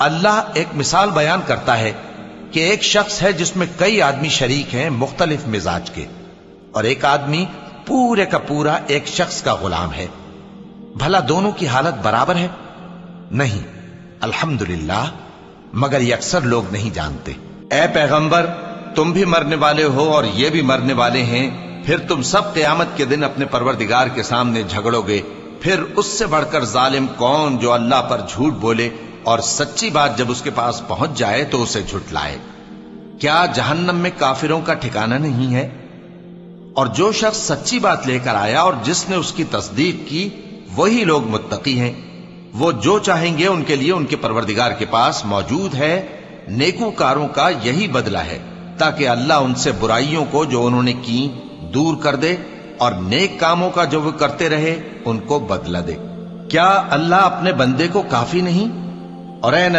اللہ ایک مثال بیان کرتا ہے کہ ایک شخص ہے جس میں کئی آدمی شریک ہیں مختلف مزاج کے، اور ایک آدمی پورے کا پورا ایک شخص کا غلام ہے۔ بھلا دونوں کی حالت برابر ہے؟ نہیں، الحمدللہ، مگر یہ اکثر لوگ نہیں جانتے۔ اے پیغمبر، تم بھی مرنے والے ہو اور یہ بھی مرنے والے ہیں، پھر تم سب قیامت کے دن اپنے پروردگار کے سامنے جھگڑو گے۔ پھر اس سے بڑھ کر ظالم کون جو اللہ پر جھوٹ بولے اور سچی بات جب اس کے پاس پہنچ جائے تو اسے جھٹلائے۔ کیا جہنم میں کافروں کا ٹھکانہ نہیں ہے؟ اور جو شخص سچی بات لے کر آیا اور جس نے اس کی تصدیق کی، وہی لوگ متقی ہیں۔ وہ جو چاہیں گے ان کے لیے ان کے پروردگار کے پاس موجود ہے۔ نیکوکاروں کا یہی بدلہ ہے، تاکہ اللہ ان سے برائیوں کو جو انہوں نے کی دور کر دے اور نیک کاموں کا جو وہ کرتے رہے ان کو بدلہ دے۔ کیا اللہ اپنے بندے کو کافی نہیں؟ اور اے